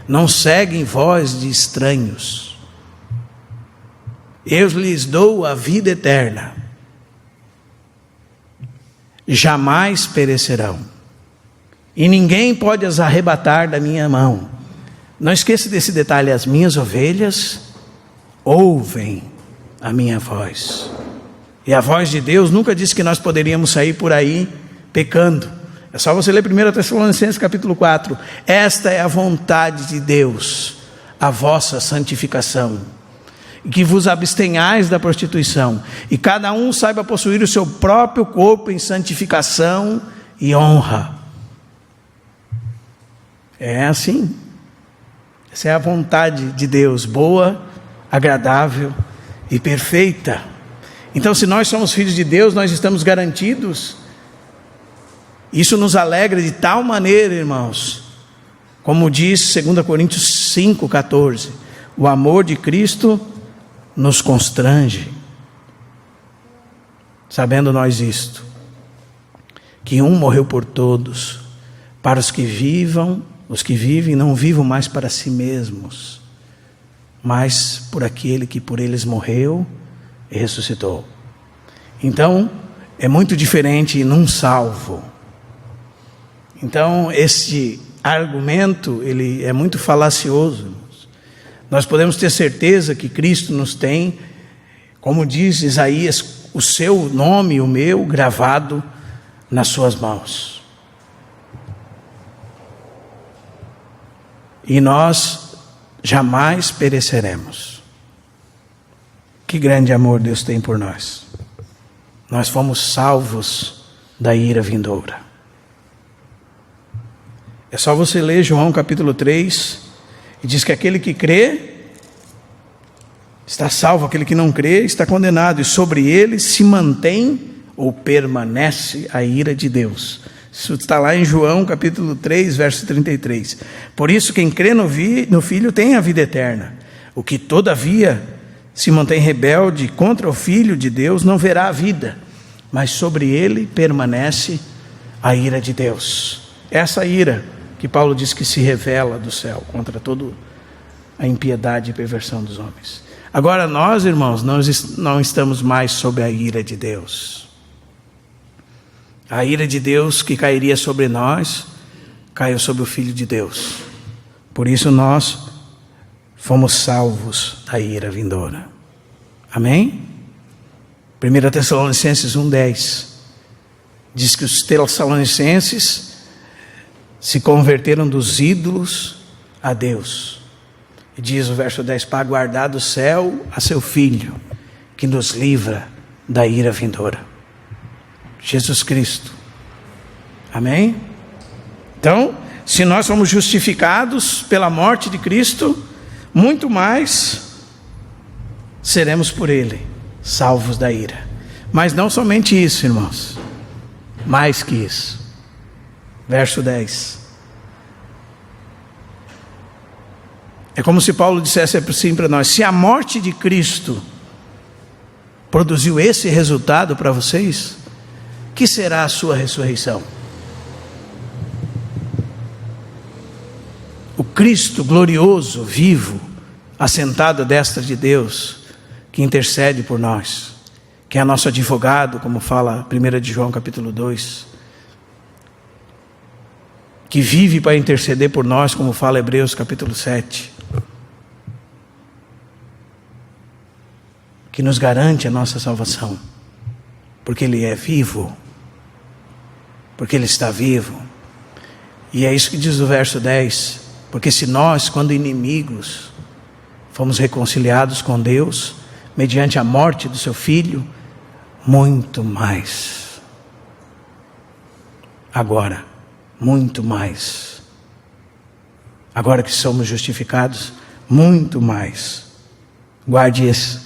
Speaker 1: não seguem voz de estranhos. Eu lhes dou a vida eterna, jamais perecerão, e ninguém pode as arrebatar da minha mão. Não esqueça desse detalhe: as minhas ovelhas ouvem a minha voz. E a voz de Deus nunca disse que nós poderíamos sair por aí pecando. É só você ler 1 Tessalonicenses capítulo 4. Esta é a vontade de Deus, a vossa santificação, e que vos abstenhais da prostituição, e cada um saiba possuir o seu próprio corpo em santificação e honra. É assim. Essa é a vontade de Deus, boa, agradável e perfeita. Então, se nós somos filhos de Deus, nós estamos garantidos. Isso nos alegra de tal maneira, irmãos, como diz 2 Coríntios 5,14, o amor de Cristo nos constrange, sabendo nós isto, que um morreu por todos, para os que vivem não vivam mais para si mesmos, mas por aquele que por eles morreu e ressuscitou. Então, é muito diferente num salvo. Então, este argumento, ele é muito falacioso. Nós podemos ter certeza que Cristo nos tem, como diz Isaías, o seu nome e o meu gravado nas suas mãos. E nós jamais pereceremos. Que grande amor Deus tem por nós. Nós fomos salvos da ira vindoura. É só você ler João capítulo 3, e diz que aquele que crê está salvo, aquele que não crê está condenado, e sobre ele se mantém ou permanece a ira de Deus. Isso está lá em João capítulo 3, verso 33. Por isso quem crê no Filho tem a vida eterna. O que todavia se mantém rebelde contra o Filho de Deus não verá a vida, mas sobre ele permanece a ira de Deus. Essa ira que Paulo diz que se revela do céu contra toda a impiedade e perversão dos homens. Agora nós, irmãos, não estamos mais sob a ira de Deus. A ira de Deus que cairia sobre nós, caiu sobre o Filho de Deus. Por isso nós fomos salvos da ira vindoura. Amém? 1 Tessalonicenses 1,10 diz que os tessalonicenses se converteram dos ídolos a Deus. E diz o verso 10, para guardar do céu a seu Filho, que nos livra da ira vindoura. Jesus Cristo. Amém? Então, se nós somos justificados pela morte de Cristo, muito mais seremos por Ele salvos da ira. Mas não somente isso, irmãos, mais que isso. Verso 10. É como se Paulo dissesse assim para nós: se a morte de Cristo produziu esse resultado para vocês, que será a sua ressurreição? O Cristo glorioso, vivo, assentado à destra de Deus, que intercede por nós, que é nosso advogado, como fala 1 de João capítulo 2, que vive para interceder por nós, como fala Hebreus capítulo 7, que nos garante a nossa salvação, porque Ele é vivo, porque Ele está vivo. E é isso que diz o verso 10, porque se nós, quando inimigos, fomos reconciliados com Deus, mediante a morte do seu Filho, muito mais, agora, muito mais, agora que somos justificados, muito mais, guarde isso.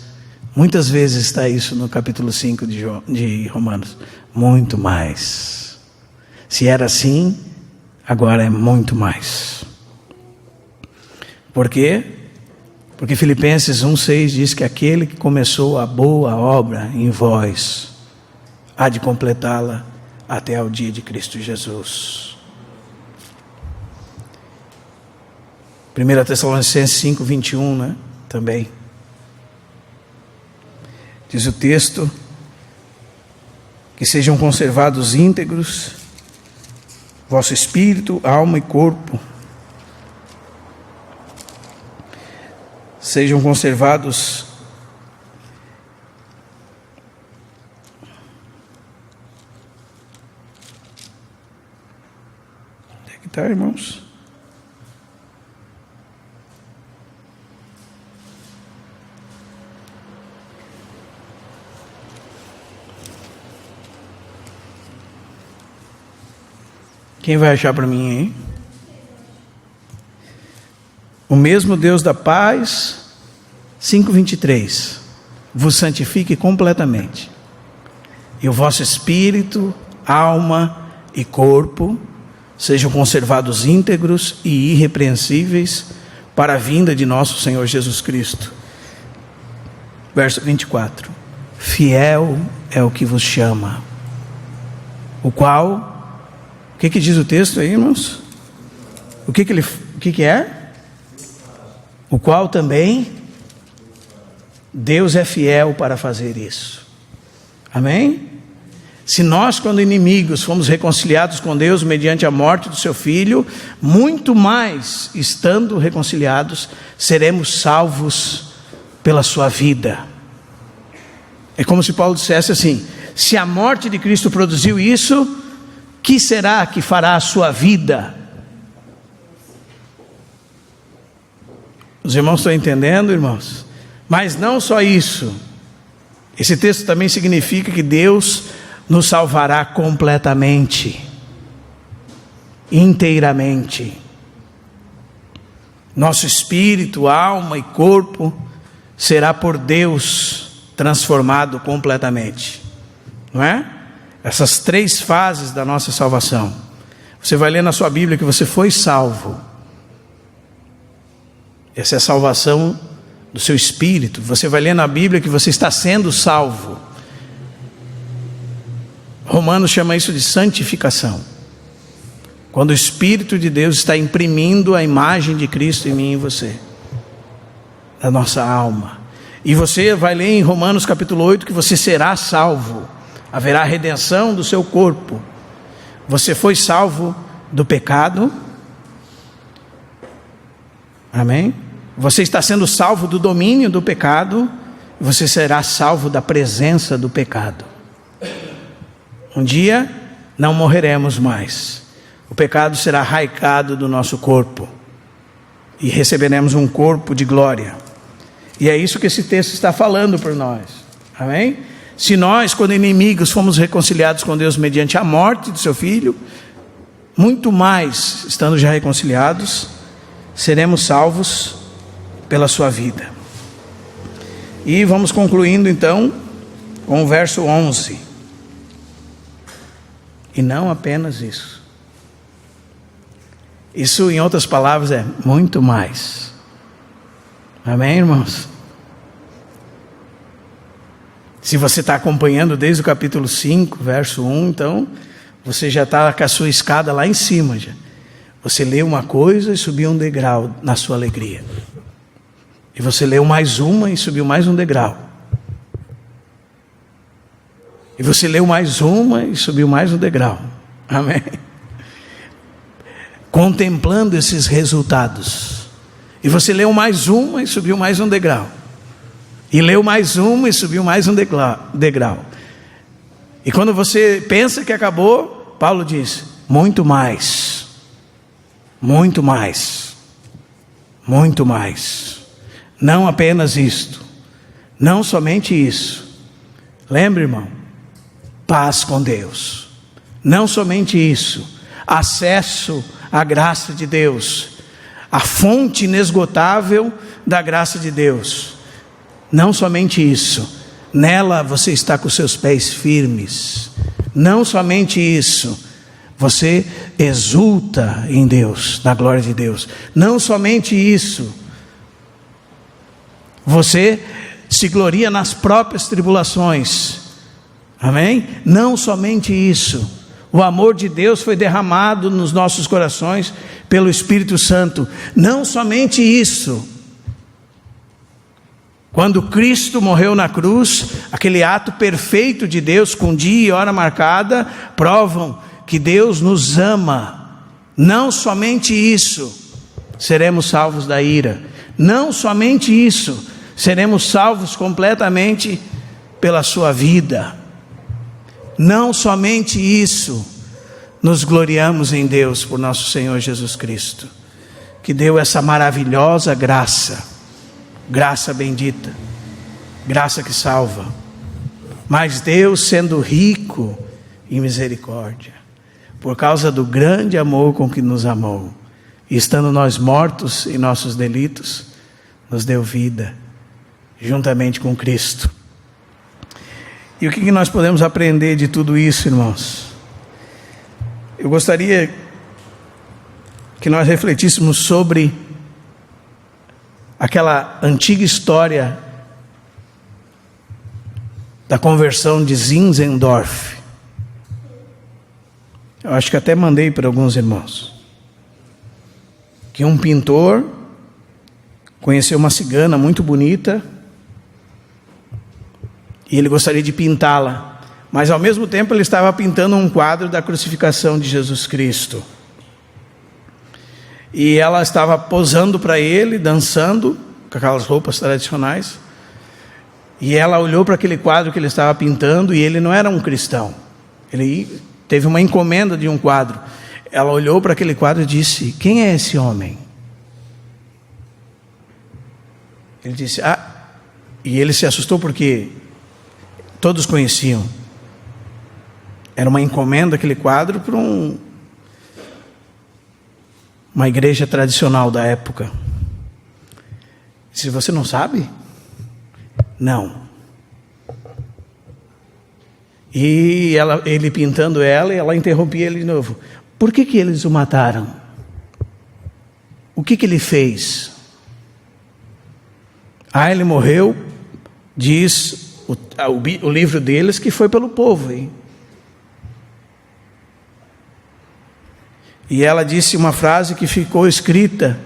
Speaker 1: Muitas vezes está isso no capítulo 5 de Romanos. Muito mais. Se era assim, agora é muito mais. Por quê? Porque Filipenses 1,6 diz que aquele que começou a boa obra em vós, há de completá-la até ao dia de Cristo Jesus. 1 Tessalonicenses 5, 21, né? Também. Diz o texto que sejam conservados íntegros vosso espírito, alma e corpo. Sejam conservados onde é que está, irmãos? Quem vai achar para mim, hein? O mesmo Deus da paz, 5:23, vos santifique completamente, e o vosso espírito, alma e corpo sejam conservados íntegros e irrepreensíveis para a vinda de nosso Senhor Jesus Cristo. Verso 24, fiel é o que vos chama, o qual... O que diz o texto aí, irmãos? O que é? O qual também Deus é fiel para fazer isso. Amém? Se nós, quando inimigos, fomos reconciliados com Deus mediante a morte do seu Filho, muito mais, estando reconciliados, seremos salvos pela sua vida. É como se Paulo dissesse assim: se a morte de Cristo produziu isso, que será que fará a sua vida? Os irmãos estão entendendo, irmãos? Mas não só isso. Esse texto também significa que Deus nos salvará completamente, inteiramente. Nosso espírito, alma e corpo será por Deus transformado completamente, não é? Essas 3 fases da nossa salvação. Você vai ler na sua Bíblia que você foi salvo. Essa é a salvação do seu espírito. Você vai ler na Bíblia que você está sendo salvo. Romanos chama isso de santificação. Quando o Espírito de Deus está imprimindo a imagem de Cristo em mim e em você, na nossa alma. E você vai ler em Romanos capítulo 8 que você será salvo. Haverá redenção do seu corpo. Você foi salvo do pecado. Amém? Você está sendo salvo do domínio do pecado. Você será salvo da presença do pecado. Um dia não morreremos mais. O pecado será arraicado do nosso corpo e receberemos um corpo de glória. E é isso que esse texto está falando por nós. Amém? Se nós, quando inimigos, fomos reconciliados com Deus mediante a morte do seu Filho, muito mais, estando já reconciliados, seremos salvos pela sua vida. E vamos concluindo então com o verso 11. E não apenas isso. Isso, em outras palavras, é muito mais. Amém, irmãos? Se você está acompanhando desde o capítulo 5, verso 1, então você já está com a sua escada lá em cima. Já. Você leu uma coisa e subiu um degrau na sua alegria. E você leu mais uma e subiu mais um degrau. E você leu mais uma e subiu mais um degrau. Amém? Contemplando esses resultados. E você leu mais uma e subiu mais um degrau. E leu mais uma e subiu mais um degrau. E quando você pensa que acabou, Paulo diz: muito mais. Muito mais. Muito mais. Não apenas isto. Não somente isso. Lembre, irmão, paz com Deus. Não somente isso. Acesso à graça de Deus. A fonte inesgotável da graça de Deus. Não somente isso, nela você está com seus pés firmes. Não somente isso, você exulta em Deus, na glória de Deus. Não somente isso, você se gloria nas próprias tribulações. Amém? Não somente isso, O amor de Deus foi derramado nos nossos corações pelo Espírito Santo. Não somente isso. Quando Cristo morreu na cruz, aquele ato perfeito de Deus, com dia e hora marcada, provam que Deus nos ama. Não somente isso, seremos salvos da ira. Não somente isso, seremos salvos completamente pela sua vida. Não somente isso, nos gloriamos em Deus por nosso Senhor Jesus Cristo, que deu essa maravilhosa graça, graça bendita, graça que salva. Mas Deus, sendo rico em misericórdia, por causa do grande amor com que nos amou, e estando nós mortos em nossos delitos, nos deu vida, juntamente com Cristo. E o que nós podemos aprender de tudo isso, irmãos? Eu gostaria que nós refletíssemos sobre aquela antiga história da conversão de Zinzendorf. Eu acho que até mandei para alguns irmãos. Que um pintor conheceu uma cigana muito bonita e ele gostaria de pintá-la, mas ao mesmo tempo ele estava pintando um quadro da crucificação de Jesus Cristo. E ela estava posando para ele, dançando, com aquelas roupas tradicionais. E ela olhou para aquele quadro que ele estava pintando, e ele não era um cristão. Ele teve uma encomenda de um quadro. Ela olhou para aquele quadro e disse: quem é esse homem? Ele disse: e ele se assustou porque todos conheciam. Era uma encomenda aquele quadro para uma igreja tradicional da época. Se você não sabe? Não. E ele pintando ela, e ela interrompia ele de novo. Por que eles o mataram? O que ele fez? Ele morreu, diz o livro deles, que foi pelo povo, hein? E ela disse uma frase que ficou escrita.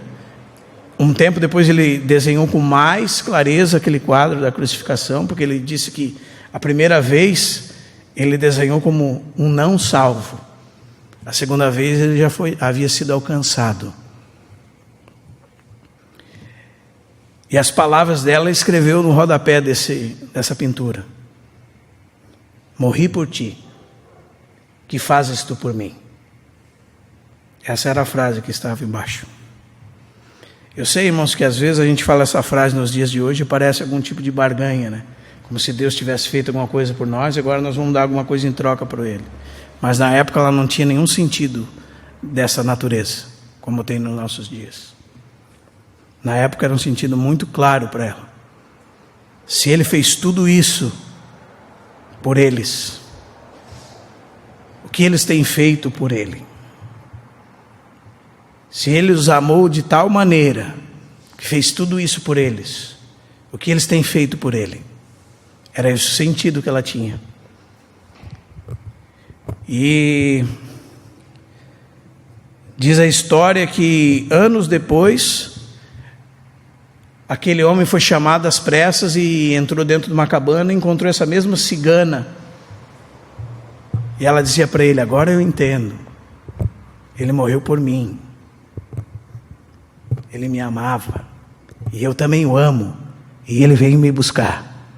Speaker 1: Um tempo depois ele desenhou com mais clareza aquele quadro da crucificação, porque ele disse que a primeira vez ele desenhou como um não salvo. A segunda vez ele já havia sido alcançado. E as palavras dela escreveu no rodapé dessa pintura: morri por ti, que fazes tu por mim? Essa era a frase que estava embaixo. Eu sei, irmãos, que às vezes a gente fala essa frase nos dias de hoje e parece algum tipo de barganha, né? Como se Deus tivesse feito alguma coisa por nós e agora nós vamos dar alguma coisa em troca por Ele. Mas na época ela não tinha nenhum sentido dessa natureza, como tem nos nossos dias. Na época era um sentido muito claro para ela. Se Ele fez tudo isso por eles, o que eles têm feito por Ele? Se Ele os amou de tal maneira, que fez tudo isso por eles, o que eles têm feito por Ele? Era esse o sentido que ela tinha. E diz a história que anos depois, aquele homem foi chamado às pressas e entrou dentro de uma cabana e encontrou essa mesma cigana. E ela dizia para ele: agora eu entendo, ele morreu por mim. Ele me amava, e eu também o amo, e ele veio me buscar.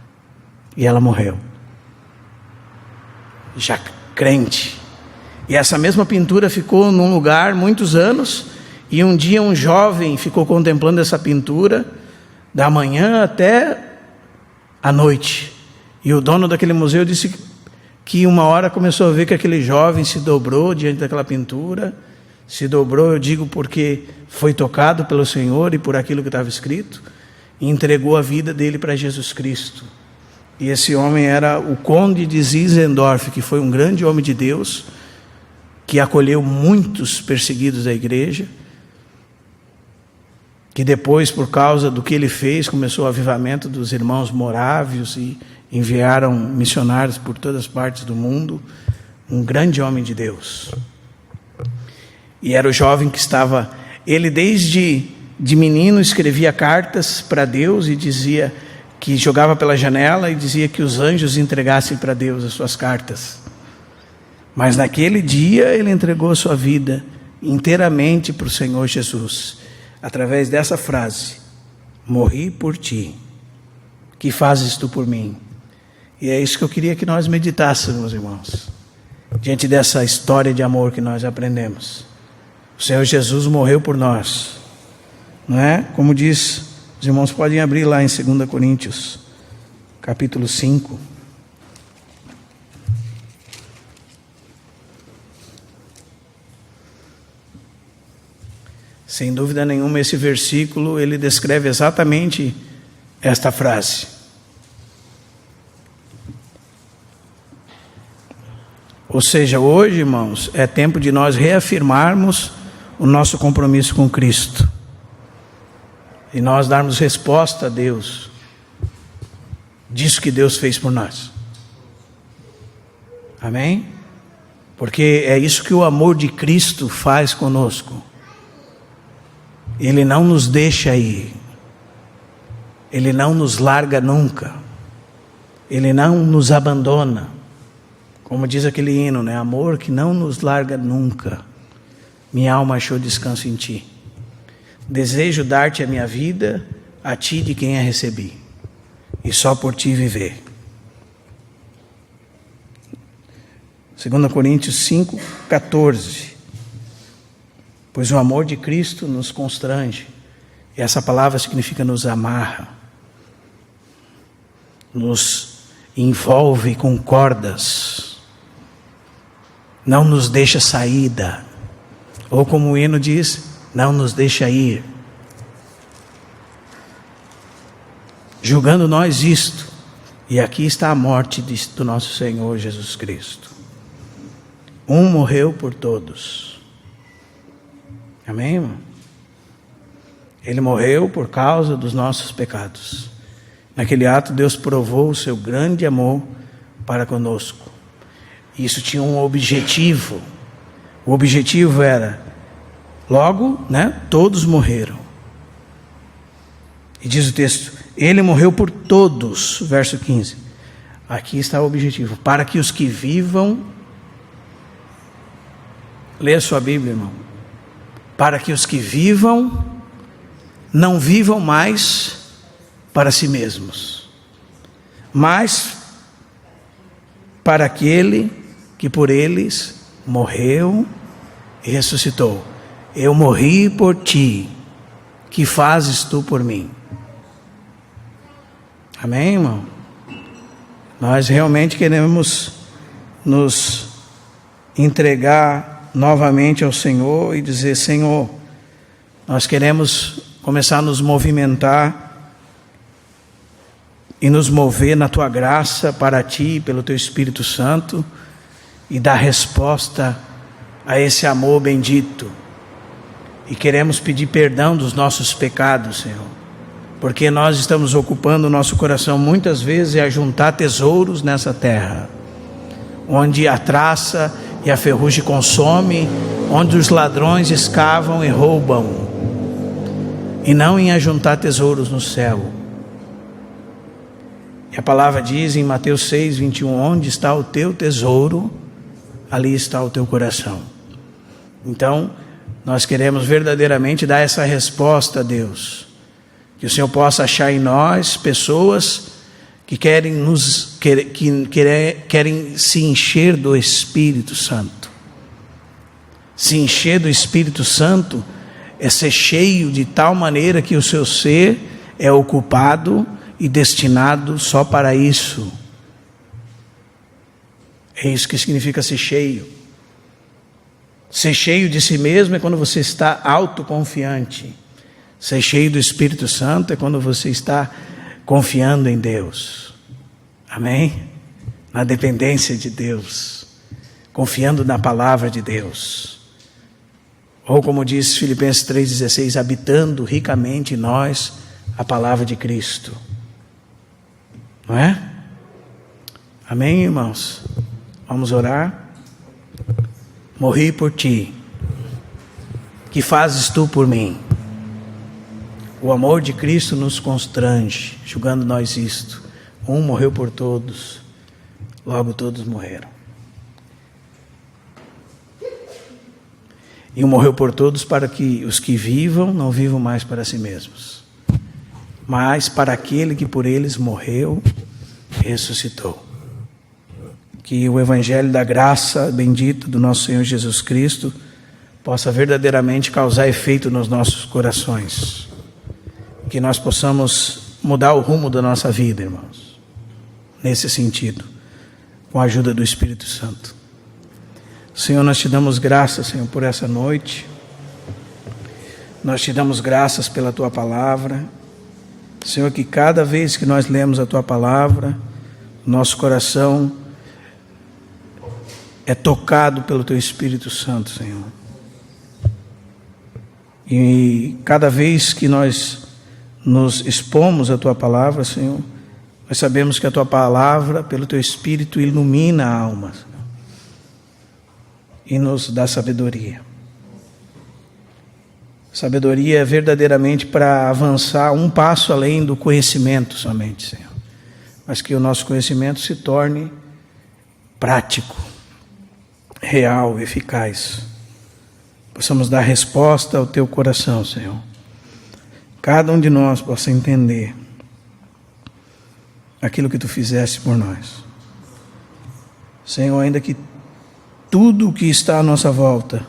Speaker 1: E ela morreu, já crente. E essa mesma pintura ficou num lugar muitos anos, e um dia um jovem ficou contemplando essa pintura, da manhã até a noite. E o dono daquele museu disse que uma hora começou a ver que aquele jovem se dobrou diante daquela pintura. Se dobrou, eu digo, porque foi tocado pelo Senhor e por aquilo que estava escrito, e entregou a vida dele para Jesus Cristo. E esse homem era o conde de Zinzendorf, que foi um grande homem de Deus, que acolheu muitos perseguidos da igreja, que depois, por causa do que ele fez, começou o avivamento dos irmãos morávios e enviaram missionários por todas as partes do mundo um grande homem de Deus. E era o jovem que estava, ele desde de menino escrevia cartas para Deus e dizia que jogava pela janela e dizia que os anjos entregassem para Deus as suas cartas. Mas naquele dia ele entregou a sua vida inteiramente para o Senhor Jesus, através dessa frase: morri por ti, que fazes tu por mim? E é isso que eu queria que nós meditássemos, irmãos, diante dessa história de amor que nós aprendemos. O Senhor Jesus morreu por nós, não é? Como diz, os irmãos podem abrir lá em 2 Coríntios, capítulo 5. Sem dúvida nenhuma, esse versículo, ele descreve exatamente esta frase. Ou seja, hoje, irmãos, é tempo de nós reafirmarmos o nosso compromisso com Cristo. E nós darmos resposta a Deus, disso que Deus fez por nós. Amém? Porque é isso que o amor de Cristo faz conosco. Ele não nos deixa ir. Ele não nos larga nunca. Ele não nos abandona. Como diz aquele hino, né? Amor que não nos larga nunca. Minha alma achou descanso em ti. Desejo dar-te a minha vida, a ti de quem a recebi, e só por ti viver. 2 Coríntios 5, 14. Pois o amor de Cristo nos constrange. E essa palavra significa nos amarra, nos envolve com cordas, não nos deixa saída, ou como o hino diz, não nos deixa ir. Julgando nós isto, e aqui está a morte do nosso Senhor Jesus Cristo. Um morreu por todos. Amém, irmão? Ele morreu por causa dos nossos pecados. Naquele ato, Deus provou o seu grande amor para conosco. Isso tinha um objetivo. O objetivo era, logo, né, todos morreram. E diz o texto, ele morreu por todos, verso 15. Aqui está o objetivo, para que os que vivam, leia a sua Bíblia, irmão. Para que os que vivam, não vivam mais para si mesmos, mas para aquele que por eles morreu e ressuscitou. Eu morri por ti, que fazes tu por mim? Amém, irmão? Nós realmente queremos nos entregar novamente ao Senhor e dizer, Senhor, nós queremos começar a nos movimentar e nos mover na tua graça para ti, pelo teu Espírito Santo, e dar resposta a esse amor bendito. E queremos pedir perdão dos nossos pecados, Senhor, porque nós estamos ocupando o nosso coração muitas vezes a juntar tesouros nessa terra, onde a traça e a ferrugem consome, onde os ladrões escavam e roubam, e não em ajuntar tesouros no céu. E a palavra diz em Mateus 6, 21, onde está o teu tesouro, ali está o teu coração. Então, nós queremos verdadeiramente dar essa resposta a Deus, que o Senhor possa achar em nós pessoas que querem querem se encher do Espírito Santo. Se encher do Espírito Santo é ser cheio de tal maneira que o seu ser é ocupado e destinado só para isso. É isso que significa ser cheio. Ser cheio de si mesmo é quando você está autoconfiante. Ser cheio do Espírito Santo é quando você está confiando em Deus. Amém? Na dependência de Deus. Confiando na palavra de Deus. Ou como diz Filipenses 3,16, habitando ricamente em nós a palavra de Cristo. Não é? Amém, irmãos? Vamos orar. morri por ti. Que fazes tu por mim? O amor de Cristo nos constrange, julgando nós isto. Um morreu por todos, logo todos morreram. E um morreu por todos para que os que vivam não vivam mais para si mesmos, mas para aquele que por eles morreu e ressuscitou. Que o Evangelho da graça bendita do nosso Senhor Jesus Cristo possa verdadeiramente causar efeito nos nossos corações. Que nós possamos mudar o rumo da nossa vida, irmãos, nesse sentido, com a ajuda do Espírito Santo. Senhor, nós te damos graças, Senhor, por essa noite. Nós te damos graças pela tua palavra. Senhor, que cada vez que nós lemos a tua palavra, nosso coração é tocado pelo teu Espírito Santo, Senhor. E cada vez que nós nos expomos à tua palavra, Senhor, nós sabemos que a tua palavra, pelo teu Espírito, ilumina a alma, Senhor, e nos dá sabedoria. Sabedoria é verdadeiramente para avançar um passo além do conhecimento somente, Senhor, mas que o nosso conhecimento se torne prático, real, eficaz. Possamos dar resposta ao teu coração, Senhor. Cada um de nós possa entender aquilo que tu fizeste por nós. Senhor, ainda que tudo o que está à nossa volta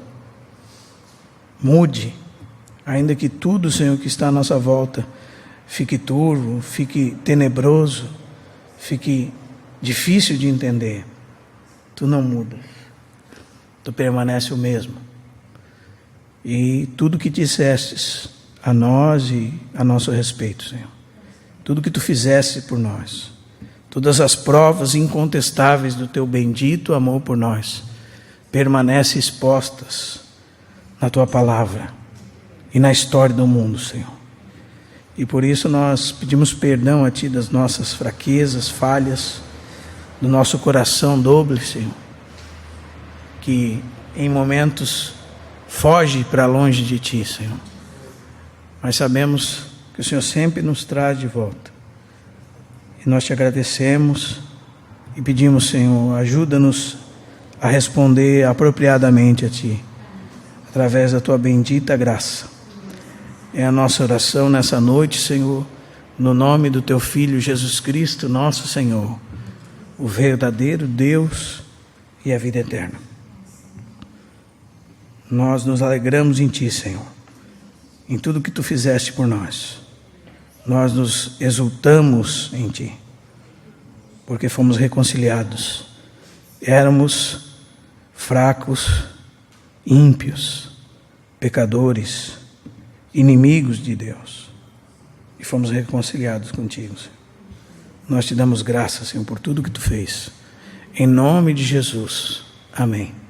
Speaker 1: mude, ainda que tudo, Senhor, que está à nossa volta fique turvo, fique tenebroso, fique difícil de entender, tu não mudas, tu permanece o mesmo. E tudo que dissestes a nós e a nosso respeito, Senhor, tudo que tu fizeste por nós, todas as provas incontestáveis do teu bendito amor por nós, permanecem expostas na tua palavra e na história do mundo, Senhor. E por isso nós pedimos perdão a ti das nossas fraquezas, falhas, do nosso coração doble, Senhor, que em momentos foge para longe de ti, Senhor. Mas sabemos que o Senhor sempre nos traz de volta. E nós te agradecemos e pedimos, Senhor, ajuda-nos a responder apropriadamente a ti, através da tua bendita graça. É a nossa oração nessa noite, Senhor, no nome do teu Filho Jesus Cristo, nosso Senhor, o verdadeiro Deus e a vida eterna. Nós nos alegramos em ti, Senhor, em tudo que tu fizeste por nós. Nós nos exultamos em ti, porque fomos reconciliados. Éramos fracos, ímpios, pecadores, inimigos de Deus, e fomos reconciliados contigo, Senhor. Nós te damos graças, Senhor, por tudo que tu fez. Em nome de Jesus. Amém.